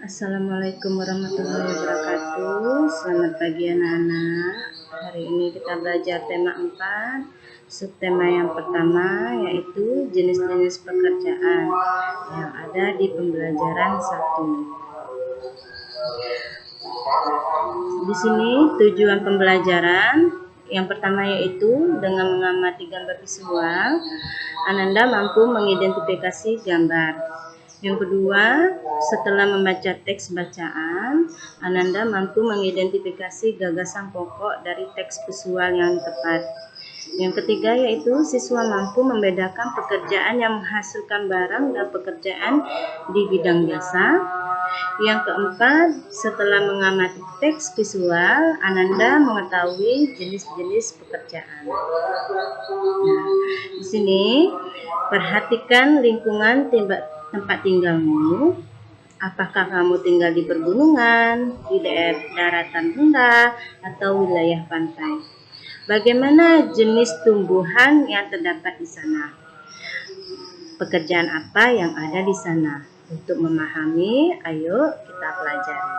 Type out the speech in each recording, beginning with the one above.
Assalamualaikum warahmatullahi wabarakatuh. Selamat pagi anak-anak. Hari ini kita belajar tema 4. Subtema yang pertama yaitu jenis-jenis pekerjaan yang ada di pembelajaran 1. Di sini tujuan pembelajaran yang pertama yaitu dengan mengamati gambar visual, Ananda mampu mengidentifikasi gambar. Yang kedua, setelah membaca teks bacaan, Ananda mampu mengidentifikasi gagasan pokok dari teks visual yang tepat. Yang ketiga yaitu siswa mampu membedakan pekerjaan yang menghasilkan barang dan pekerjaan di bidang jasa. Yang keempat, setelah mengamati teks visual, Ananda mengetahui jenis-jenis pekerjaan. Nah, di sini perhatikan lingkungan tempat tinggalmu. Apakah kamu tinggal di pegunungan, di daerah daratan rendah, atau wilayah pantai? Bagaimana jenis tumbuhan yang terdapat di sana? Pekerjaan apa yang ada di sana? Untuk memahami, ayo kita pelajari.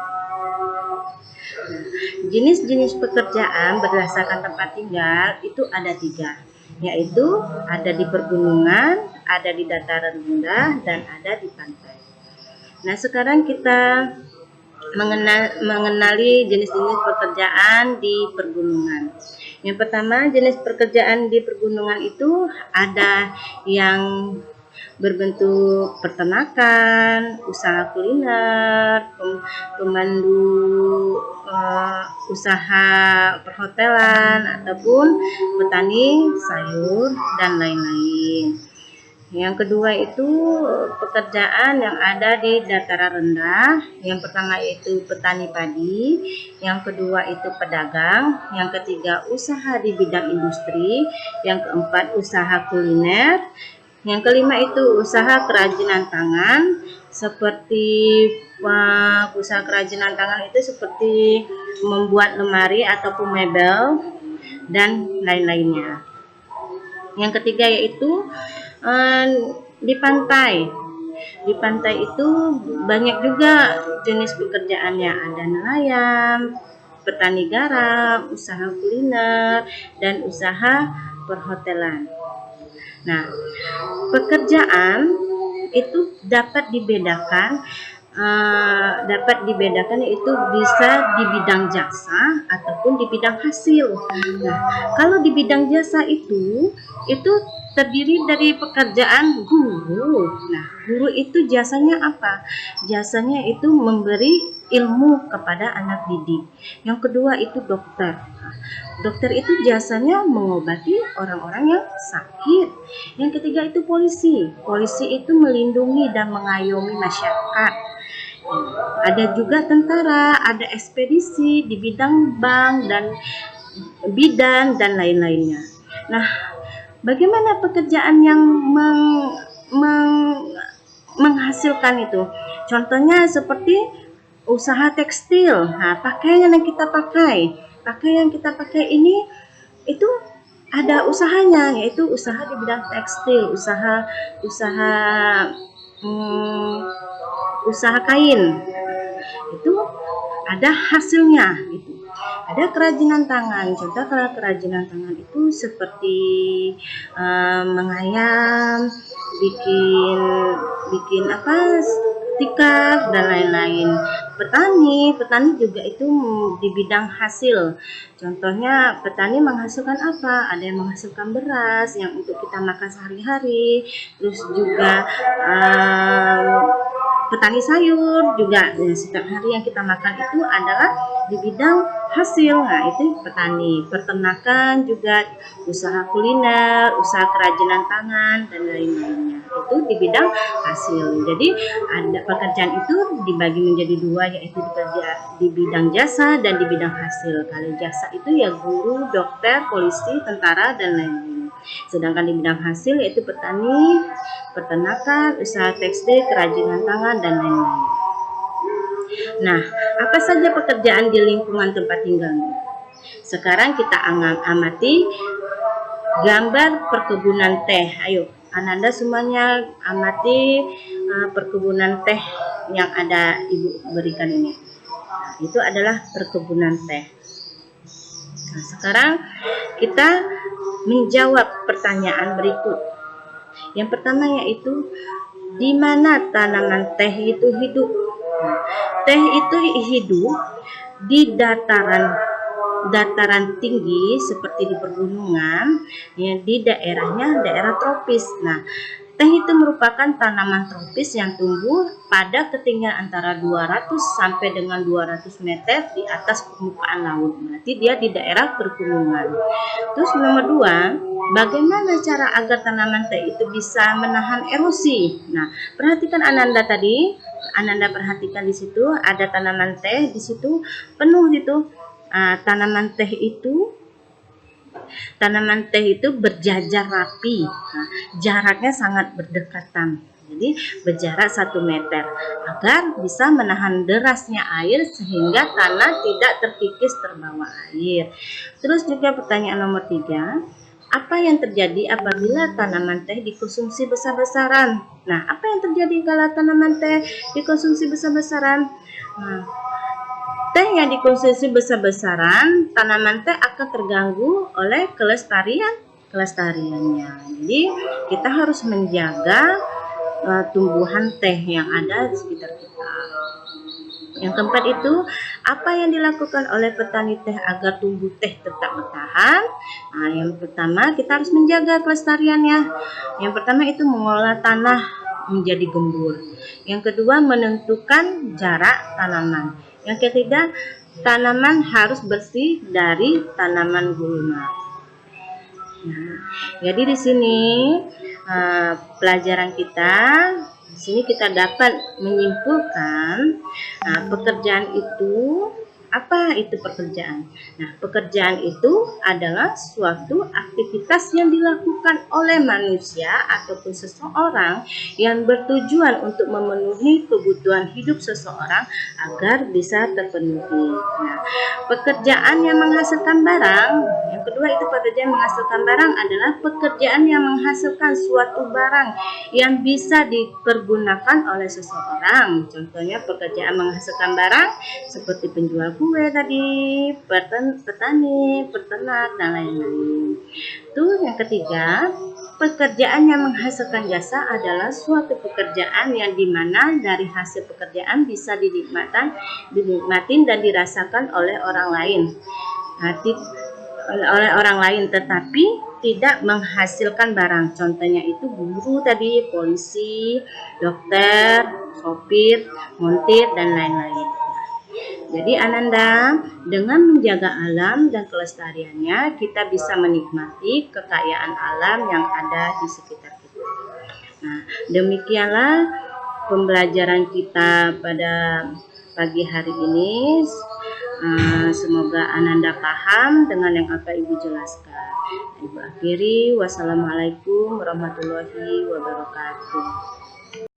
Jenis-jenis pekerjaan berdasarkan tempat tinggal itu ada 3, yaitu ada di pegunungan, ada di dataran rendah, dan ada di pantai. Nah, sekarang kita mengenali jenis-jenis pekerjaan di pegunungan. Yang pertama, jenis pekerjaan di pegunungan itu ada yang berbentuk peternakan, usaha kuliner, pemandu usaha perhotelan, ataupun petani sayur dan lain-lain. Yang kedua itu pekerjaan yang ada di dataran rendah. Yang pertama itu petani padi, yang kedua itu pedagang, yang ketiga usaha di bidang industri, yang keempat usaha kuliner, yang kelima itu usaha kerajinan tangan. Seperti usaha kerajinan tangan itu seperti membuat lemari ataupun mebel dan lain-lainnya. Yang ketiga yaitu di pantai. Di pantai itu banyak juga jenis pekerjaannya. Ada nelayan, petani garam, usaha kuliner, dan usaha perhotelan. Nah, pekerjaan itu dapat dibedakan yaitu bisa di bidang jasa ataupun di bidang hasil. Nah, kalau di bidang jasa itu terdiri dari pekerjaan guru. Nah, guru itu jasanya apa? Jasanya itu memberi ilmu kepada anak didik. Yang kedua itu dokter. Dokter itu jasanya mengobati orang-orang yang sakit. Yang ketiga itu polisi. Polisi itu melindungi dan mengayomi masyarakat. Ada juga tentara, ada ekspedisi di bidang bank dan bidan dan lain-lainnya. Nah, bagaimana pekerjaan yang menghasilkan itu? Contohnya seperti usaha tekstil. Nah, pakaian yang kita pakai ini itu ada usahanya, yaitu usaha di bidang tekstil, usaha kain. Itu ada hasilnya gitu. Ada kerajinan tangan. Contoh kalau kerajinan tangan itu seperti mengayam, bikin tikar dan lain-lain. Petani juga itu di bidang hasil. Contohnya petani menghasilkan apa? Ada yang menghasilkan beras yang untuk kita makan sehari-hari. Terus juga petani sayur juga. Setiap hari yang kita makan itu adalah di bidang hasil. Nah, itu petani. Peternakan juga, usaha kuliner, usaha kerajinan tangan dan lain-lainnya. Itu di bidang hasil. Jadi ada pekerjaan itu dibagi menjadi 2, yaitu di bidang jasa dan di bidang hasil. Kalau jasa itu ya guru, dokter, polisi, tentara dan lain-lain. Sedangkan di bidang hasil yaitu petani, peternakan, usaha tekstil, kerajinan tangan dan lain-lain. Nah, apa saja pekerjaan di lingkungan tempat tinggalmu? Sekarang kita amati gambar perkebunan teh. Ayo, Ananda semuanya amati perkebunan teh yang ada Ibu berikan ini. Nah, itu adalah perkebunan teh. Nah, sekarang kita menjawab pertanyaan berikut. Yang pertama yaitu, di mana tanaman teh itu hidup? Nah, teh itu hidup di dataran tinggi seperti di pegunungan, ya, di daerah tropis. Nah, teh itu merupakan tanaman tropis yang tumbuh pada ketinggian antara 200 sampai dengan 200 meter di atas permukaan laut. Berarti dia di daerah pegunungan. Terus nomor 2, bagaimana cara agar tanaman teh itu bisa menahan erosi? Nah, perhatikan Ananda tadi. Ananda perhatikan di situ ada tanaman teh di situ penuh itu. Tanaman teh itu berjajar rapi. Nah, jaraknya sangat berdekatan. Jadi berjarak 1 meter agar bisa menahan derasnya air sehingga tanah tidak terkikis terbawa air. Terus juga pertanyaan nomor 3, apa yang terjadi apabila tanaman teh dikonsumsi besar-besaran? Nah, apa yang terjadi kalau tanaman teh dikonsumsi besar-besaran? Nah, teh yang dikonsumsi besar-besaran, tanaman teh akan terganggu oleh kelestariannya. Jadi kita harus menjaga tumbuhan teh yang ada di sekitar kita. Yang keempat itu, apa yang dilakukan oleh petani teh agar tumbuh teh tetap bertahan? Nah, yang pertama kita harus menjaga kelestariannya. Yang pertama itu mengolah tanah menjadi gembur. Yang kedua, menentukan jarak tanaman. Yang ketiga, tanaman harus bersih dari tanaman gulma. Nah, jadi di sini pelajaran kita, di sini kita dapat menyimpulkan pekerjaan itu. Apa itu pekerjaan? Nah, pekerjaan itu adalah suatu aktivitas yang dilakukan oleh manusia ataupun seseorang yang bertujuan untuk memenuhi kebutuhan hidup seseorang agar bisa terpenuhi. Nah, pekerjaan yang menghasilkan barang, yang kedua itu pekerjaan menghasilkan barang adalah pekerjaan yang menghasilkan suatu barang yang bisa dipergunakan oleh seseorang. Contohnya pekerjaan menghasilkan barang seperti penjual kue tadi, petani, peternak, dan lain-lain. Itu yang ketiga, pekerjaan yang menghasilkan jasa adalah suatu pekerjaan yang dimana dari hasil pekerjaan bisa dinikmatin dan dirasakan oleh orang lain. Tetapi tidak menghasilkan barang. Contohnya itu guru tadi, polisi, dokter, sopir, montir, dan lain-lain. Jadi Ananda, dengan menjaga alam dan kelestariannya, kita bisa menikmati kekayaan alam yang ada di sekitar kita. Nah, demikianlah pembelajaran kita pada pagi hari ini. Semoga Ananda paham dengan yang akan Ibu jelaskan. Ibu akhiri, wassalamualaikum warahmatullahi wabarakatuh.